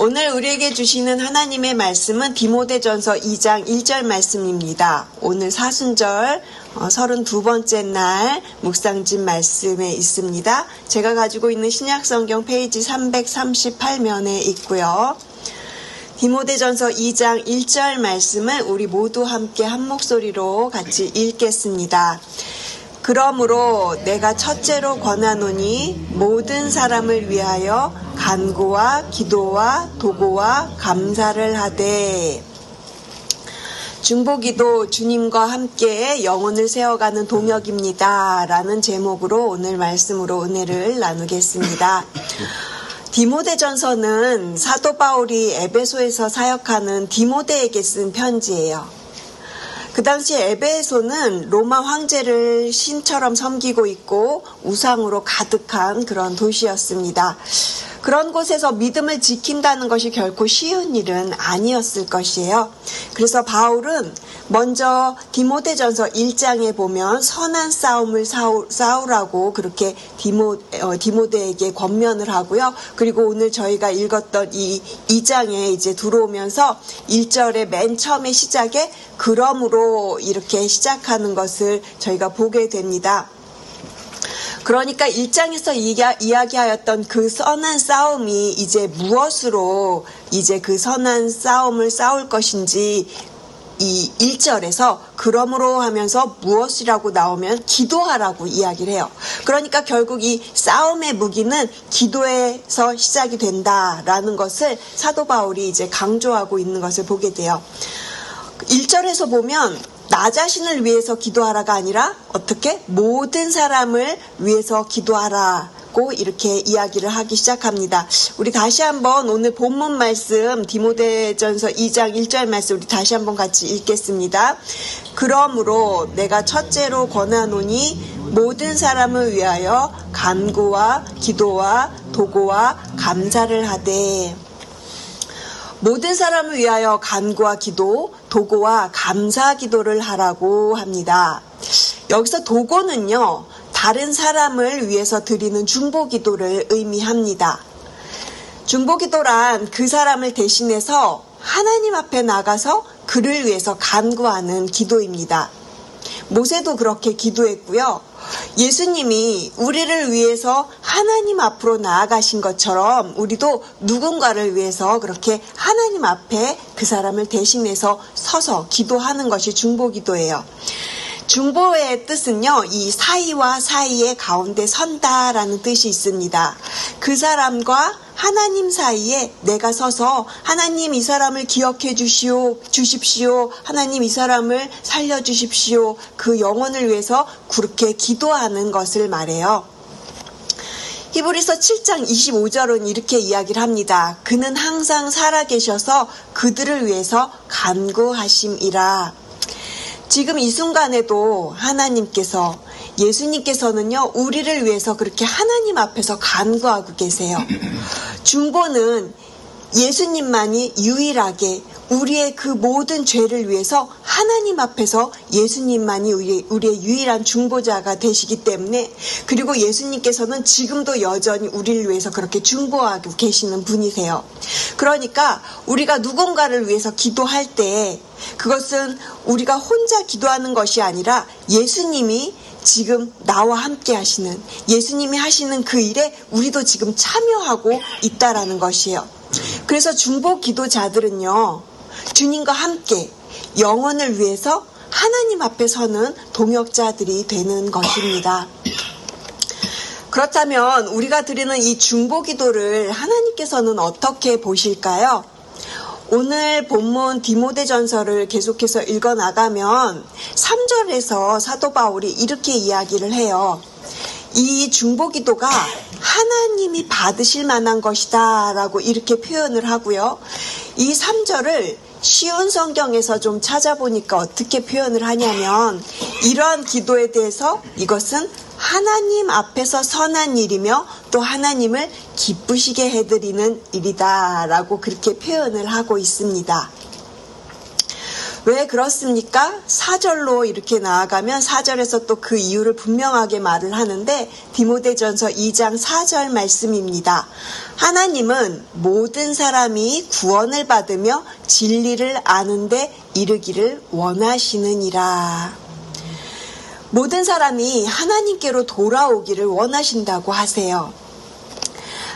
오늘 우리에게 주시는 하나님의 말씀은 디모데전서 2장 1절 말씀입니다. 오늘 사순절 32번째 날 묵상집 말씀에 있습니다. 제가 가지고 있는 신약성경 페이지 338면에 있고요. 디모데전서 2장 1절 말씀을 우리 모두 함께 한 목소리로 같이 읽겠습니다. 그러므로 내가 첫째로 권하노니 모든 사람을 위하여 간구와 기도와 도고와 감사를 하되. 중보기도 주님과 함께 영혼을 세워가는 동역입니다. 라는 제목으로 오늘 말씀으로 은혜를 나누겠습니다. 디모데전서는 사도 바울이 에베소에서 사역하는 디모데에게 쓴 편지예요. 그 당시 에베소는 로마 황제를 신처럼 섬기고 있고 우상으로 가득한 그런 도시였습니다. 그런 곳에서 믿음을 지킨다는 것이 결코 쉬운 일은 아니었을 것이에요. 그래서 바울은 먼저 디모데전서 1장에 보면 선한 싸움을 싸우라고 그렇게 디모데에게 권면을 하고요. 그리고 오늘 저희가 읽었던 이 2장에 이제 들어오면서 1절의 맨 처음에 시작에 그러므로 이렇게 시작하는 것을 저희가 보게 됩니다. 그러니까 1장에서 이야기하였던 그 선한 싸움이 이제 무엇으로 이제 그 선한 싸움을 싸울 것인지 이 1절에서 그러므로 하면서 무엇이라고 나오면 기도하라고 이야기를 해요. 그러니까 결국 이 싸움의 무기는 기도에서 시작이 된다라는 것을 사도 바울이 이제 강조하고 있는 것을 보게 돼요. 1절에서 보면 나 자신을 위해서 기도하라가 아니라 어떻게? 모든 사람을 위해서 기도하라고 이렇게 이야기를 하기 시작합니다. 우리 다시 한번 오늘 본문 말씀 디모데전서 2장 1절 말씀 우리 다시 한번 같이 읽겠습니다. 그러므로 내가 첫째로 권하노니 모든 사람을 위하여 간구와 기도와 도고와 감사를 하되. 모든 사람을 위하여 간구와 기도, 도고와 감사 기도를 하라고 합니다. 여기서 도고는요, 다른 사람을 위해서 드리는 중보 기도를 의미합니다. 중보 기도란 그 사람을 대신해서 하나님 앞에 나가서 그를 위해서 간구하는 기도입니다. 모세도 그렇게 기도했고요. 예수님이 우리를 위해서 하나님 앞으로 나아가신 것처럼 우리도 누군가를 위해서 그렇게 하나님 앞에 그 사람을 대신해서 서서 기도하는 것이 중보기도예요. 중보의 뜻은요, 이 사이와 사이의 가운데 선다라는 뜻이 있습니다. 그 사람과 하나님 사이에 내가 서서 하나님 이 사람을 기억해 주십시오. 하나님 이 사람을 살려주십시오. 그 영혼을 위해서 그렇게 기도하는 것을 말해요. 히브리서 7장 25절은 이렇게 이야기를 합니다. 그는 항상 살아계셔서 그들을 위해서 간구하심이라. 지금 이 순간에도 하나님께서 예수님께서는요, 우리를 위해서 그렇게 하나님 앞에서 간구하고 계세요. 중보는 예수님만이 유일하게 우리의 그 모든 죄를 위해서 하나님 앞에서 예수님만이 우리의 유일한 중보자가 되시기 때문에, 그리고 예수님께서는 지금도 여전히 우리를 위해서 그렇게 중보하고 계시는 분이세요. 그러니까 우리가 누군가를 위해서 기도할 때 그것은 우리가 혼자 기도하는 것이 아니라 예수님이 지금 나와 함께 하시는, 예수님이 하시는 그 일에 우리도 지금 참여하고 있다라는 것이에요. 그래서 중보 기도자들은요, 주님과 함께 영혼을 위해서 하나님 앞에 서는 동역자들이 되는 것입니다. 그렇다면 우리가 드리는 이 중보 기도를 하나님께서는 어떻게 보실까요? 오늘 본문 디모데전서를 계속해서 읽어나가면 3절에서 사도 바울이 이렇게 이야기를 해요. 이 중보기도가 하나님이 받으실 만한 것이다 라고 이렇게 표현을 하고요. 이 3절을 쉬운 성경에서 좀 찾아보니까 어떻게 표현을 하냐면, 이러한 기도에 대해서 이것은 하나님 앞에서 선한 일이며 또 하나님을 기쁘시게 해드리는 일이다 라고 그렇게 표현을 하고 있습니다. 왜 그렇습니까? 4절로 이렇게 나아가면 4절에서 또 그 이유를 분명하게 말을 하는데 디모데전서 2장 4절 말씀입니다. 하나님은 모든 사람이 구원을 받으며 진리를 아는데 이르기를 원하시느니라. 모든 사람이 하나님께로 돌아오기를 원하신다고 하세요.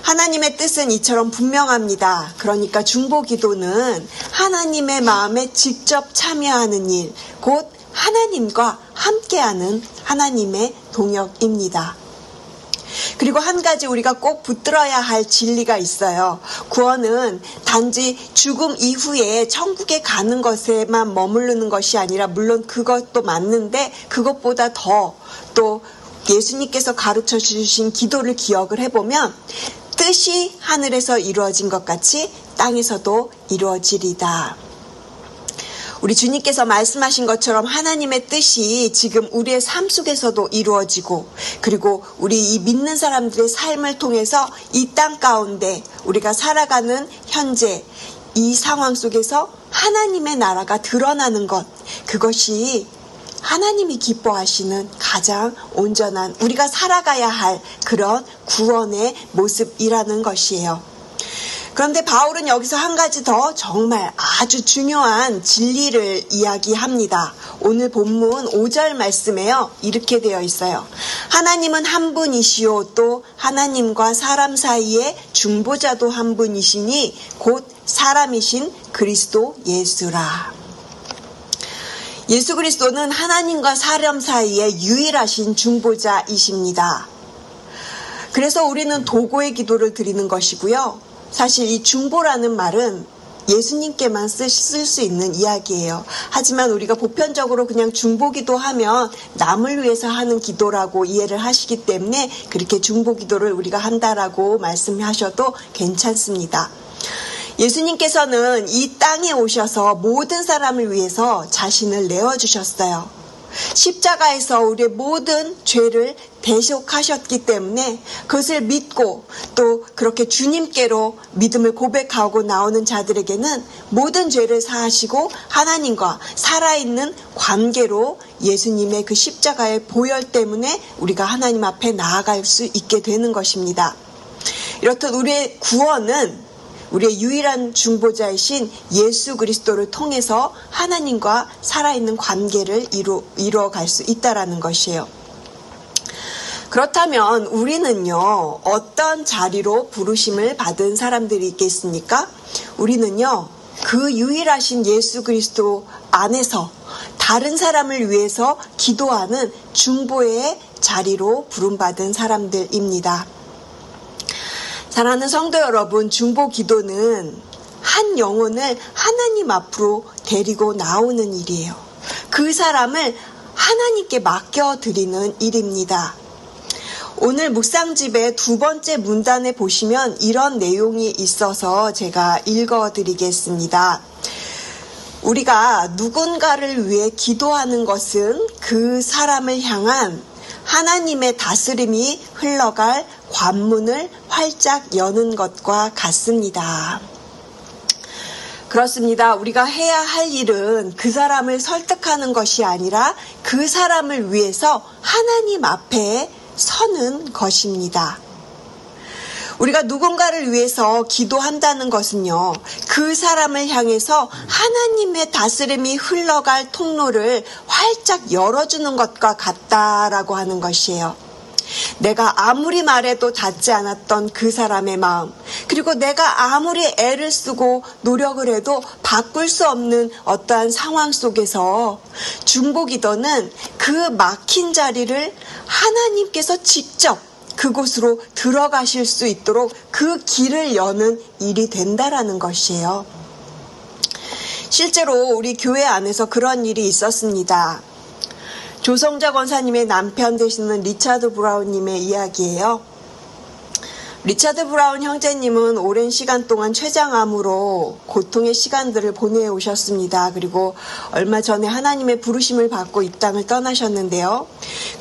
하나님의 뜻은 이처럼 분명합니다. 그러니까 중보기도는 하나님의 마음에 직접 참여하는 일, 곧 하나님과 함께하는 하나님의 동역입니다. 그리고 한 가지 우리가 꼭 붙들어야 할 진리가 있어요. 구원은 단지 죽음 이후에 천국에 가는 것에만 머무르는 것이 아니라, 물론 그것도 맞는데 그것보다 더 또 예수님께서 가르쳐 주신 기도를 기억을 해보면 뜻이 하늘에서 이루어진 것 같이 땅에서도 이루어지리다. 우리 주님께서 말씀하신 것처럼 하나님의 뜻이 지금 우리의 삶 속에서도 이루어지고, 그리고 우리 이 믿는 사람들의 삶을 통해서 이 땅 가운데 우리가 살아가는 현재 이 상황 속에서 하나님의 나라가 드러나는 것, 그것이 하나님이 기뻐하시는 가장 온전한 우리가 살아가야 할 그런 구원의 모습이라는 것이에요. 그런데 바울은 여기서 한 가지 더 정말 아주 중요한 진리를 이야기합니다. 오늘 본문 5절 말씀에요, 이렇게 되어 있어요. 하나님은 한 분이시요 또 하나님과 사람 사이의 중보자도 한 분이시니 곧 사람이신 그리스도 예수라. 예수 그리스도는 하나님과 사람 사이의 유일하신 중보자이십니다. 그래서 우리는 도고의 기도를 드리는 것이고요. 사실 이 중보라는 말은 예수님께만 쓸 수 있는 이야기예요. 하지만 우리가 보편적으로 그냥 중보기도 하면 남을 위해서 하는 기도라고 이해를 하시기 때문에 그렇게 중보기도를 우리가 한다라고 말씀하셔도 괜찮습니다. 예수님께서는 이 땅에 오셔서 모든 사람을 위해서 자신을 내어주셨어요. 십자가에서 우리의 모든 죄를 대속하셨기 때문에 그것을 믿고 또 그렇게 주님께로 믿음을 고백하고 나오는 자들에게는 모든 죄를 사하시고 하나님과 살아있는 관계로 예수님의 그 십자가의 보혈 때문에 우리가 하나님 앞에 나아갈 수 있게 되는 것입니다. 이렇듯 우리의 구원은 우리의 유일한 중보자이신 예수 그리스도를 통해서 하나님과 살아있는 관계를 이루어갈 수 있다는 것이에요. 그렇다면 우리는요, 어떤 자리로 부르심을 받은 사람들이 있겠습니까? 우리는요, 그 유일하신 예수 그리스도 안에서 다른 사람을 위해서 기도하는 중보의 자리로 부름받은 사람들입니다. 사랑하는 성도 여러분, 중보 기도는 한 영혼을 하나님 앞으로 데리고 나오는 일이에요. 그 사람을 하나님께 맡겨드리는 일입니다. 오늘 묵상집의 두 번째 문단에 보시면 이런 내용이 있어서 제가 읽어드리겠습니다. 우리가 누군가를 위해 기도하는 것은 그 사람을 향한 하나님의 다스림이 흘러갈 관문을 활짝 여는 것과 같습니다. 그렇습니다. 우리가 해야 할 일은 그 사람을 설득하는 것이 아니라 그 사람을 위해서 하나님 앞에 서는 것입니다. 우리가 누군가를 위해서 기도한다는 것은요, 그 사람을 향해서 하나님의 다스림이 흘러갈 통로를 활짝 열어주는 것과 같다라고 하는 것이에요. 내가 아무리 말해도 닿지 않았던 그 사람의 마음, 그리고 내가 아무리 애를 쓰고 노력을 해도 바꿀 수 없는 어떠한 상황 속에서 중보기도는 그 막힌 자리를 하나님께서 직접 그곳으로 들어가실 수 있도록 그 길을 여는 일이 된다라는 것이에요. 실제로 우리 교회 안에서 그런 일이 있었습니다. 조성자 권사님의 남편 되시는 리차드 브라운님의 이야기예요. 리차드 브라운 형제님은 오랜 시간 동안 췌장암으로 고통의 시간들을 보내오셨습니다. 그리고 얼마 전에 하나님의 부르심을 받고 이 땅을 떠나셨는데요.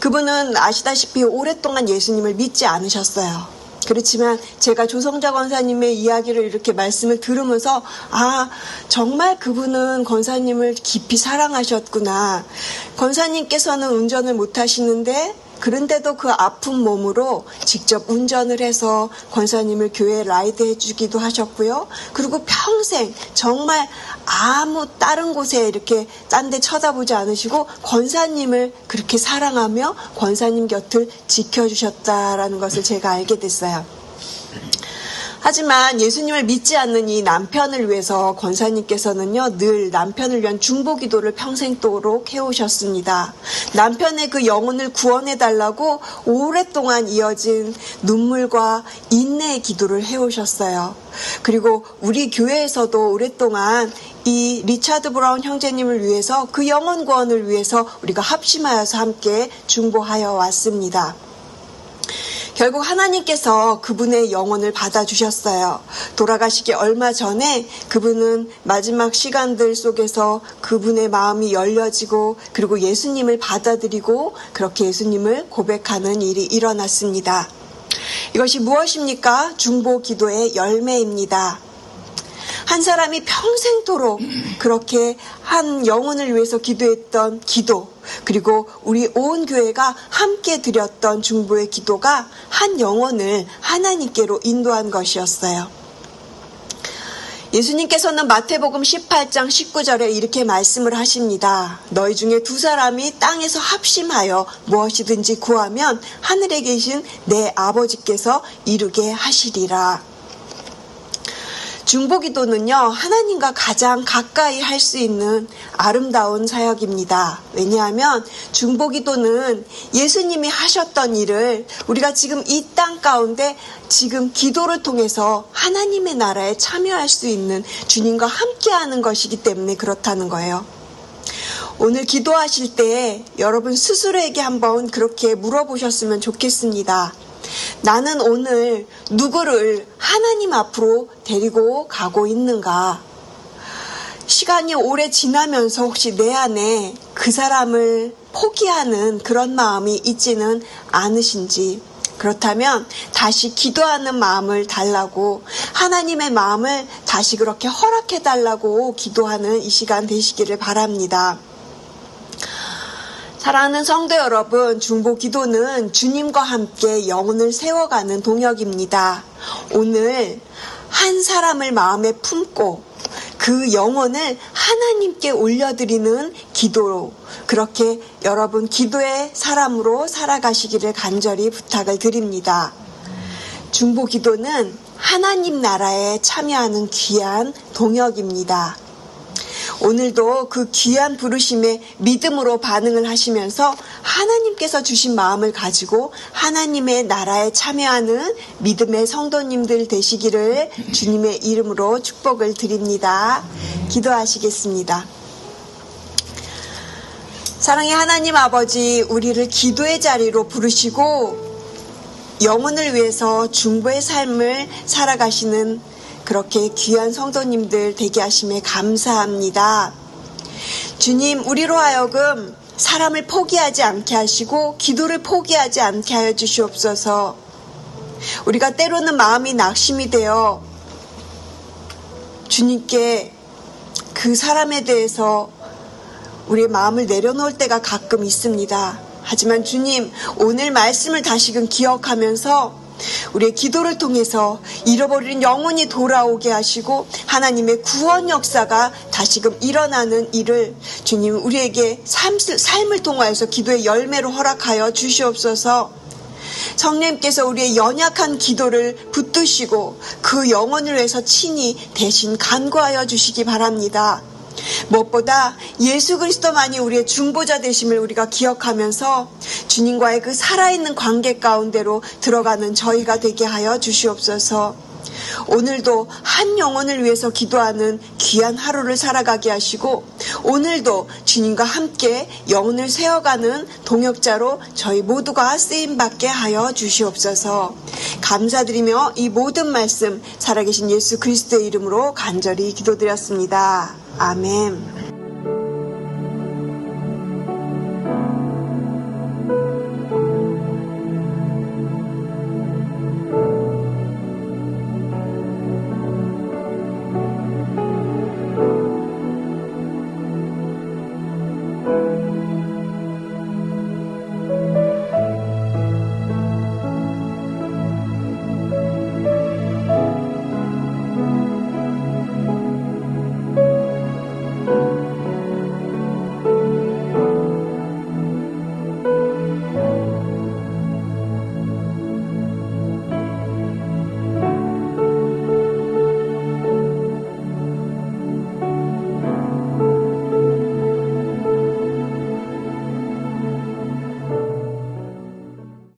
그분은 아시다시피 오랫동안 예수님을 믿지 않으셨어요. 그렇지만 제가 조성자 권사님의 이야기를 이렇게 말씀을 들으면서 정말 그분은 권사님을 깊이 사랑하셨구나. 권사님께서는 운전을 못 하시는데 그런데도 그 아픈 몸으로 직접 운전을 해서 권사님을 교회에 라이드 해주기도 하셨고요. 그리고 평생 정말 아무 다른 곳에 이렇게 딴 데 쳐다보지 않으시고 권사님을 그렇게 사랑하며 권사님 곁을 지켜주셨다라는 것을 제가 알게 됐어요. 하지만 예수님을 믿지 않는 이 남편을 위해서 권사님께서는요, 늘 남편을 위한 중보기도를 평생도록 해오셨습니다. 남편의 그 영혼을 구원해달라고 오랫동안 이어진 눈물과 인내의 기도를 해오셨어요. 그리고 우리 교회에서도 오랫동안 이 리차드 브라운 형제님을 위해서 그 영혼 구원을 위해서 우리가 합심하여서 함께 중보하여 왔습니다. 결국 하나님께서 그분의 영혼을 받아주셨어요. 돌아가시기 얼마 전에 그분은 마지막 시간들 속에서 그분의 마음이 열려지고 그리고 예수님을 받아들이고 그렇게 예수님을 고백하는 일이 일어났습니다. 이것이 무엇입니까? 중보 기도의 열매입니다. 한 사람이 평생토록 그렇게 한 영혼을 위해서 기도했던 기도, 그리고 우리 온 교회가 함께 드렸던 중보의 기도가 한 영혼을 하나님께로 인도한 것이었어요. 예수님께서는 마태복음 18장 19절에 이렇게 말씀을 하십니다. 너희 중에 두 사람이 땅에서 합심하여 무엇이든지 구하면 하늘에 계신 내 아버지께서 이루게 하시리라. 중보기도는요, 하나님과 가장 가까이 할 수 있는 아름다운 사역입니다. 왜냐하면 중보기도는 예수님이 하셨던 일을 우리가 지금 이 땅 가운데 지금 기도를 통해서 하나님의 나라에 참여할 수 있는 주님과 함께하는 것이기 때문에 그렇다는 거예요. 오늘 기도하실 때 여러분 스스로에게 한번 그렇게 물어보셨으면 좋겠습니다. 나는 오늘 누구를 하나님 앞으로 데리고 가고 있는가? 시간이 오래 지나면서 혹시 내 안에 그 사람을 포기하는 그런 마음이 있지는 않으신지, 그렇다면 다시 기도하는 마음을 달라고, 하나님의 마음을 다시 그렇게 허락해달라고 기도하는 이 시간 되시기를 바랍니다. 사랑하는 성도 여러분, 중보 기도는 주님과 함께 영혼을 세워가는 동역입니다. 오늘 한 사람을 마음에 품고 그 영혼을 하나님께 올려드리는 기도로, 그렇게 여러분 기도의 사람으로 살아가시기를 간절히 부탁을 드립니다. 중보 기도는 하나님 나라에 참여하는 귀한 동역입니다. 오늘도 그 귀한 부르심에 믿음으로 반응을 하시면서 하나님께서 주신 마음을 가지고 하나님의 나라에 참여하는 믿음의 성도님들 되시기를 주님의 이름으로 축복을 드립니다. 기도하시겠습니다. 사랑의 하나님 아버지, 우리를 기도의 자리로 부르시고 영혼을 위해서 중보의 삶을 살아가시는 그렇게 귀한 성도님들 되게 하심에 감사합니다. 주님, 우리로 하여금 사람을 포기하지 않게 하시고 기도를 포기하지 않게 하여 주시옵소서. 우리가 때로는 마음이 낙심이 되어 주님께 그 사람에 대해서 우리의 마음을 내려놓을 때가 가끔 있습니다. 하지만 주님, 오늘 말씀을 다시금 기억하면서 우리의 기도를 통해서 잃어버린 영혼이 돌아오게 하시고 하나님의 구원 역사가 다시금 일어나는 일을 주님 우리에게 삶을 통하여서 기도의 열매로 허락하여 주시옵소서. 성령님께서 우리의 연약한 기도를 붙드시고 그 영혼을 위해서 친히 대신 간구하여 주시기 바랍니다. 무엇보다 예수 그리스도만이 우리의 중보자 되심을 우리가 기억하면서 주님과의 그 살아있는 관계 가운데로 들어가는 저희가 되게 하여 주시옵소서. 오늘도 한 영혼을 위해서 기도하는 귀한 하루를 살아가게 하시고 오늘도 주님과 함께 영혼을 세워가는 동역자로 저희 모두가 쓰임받게 하여 주시옵소서. 감사드리며 이 모든 말씀 살아계신 예수 그리스도의 이름으로 간절히 기도드렸습니다. 아멘.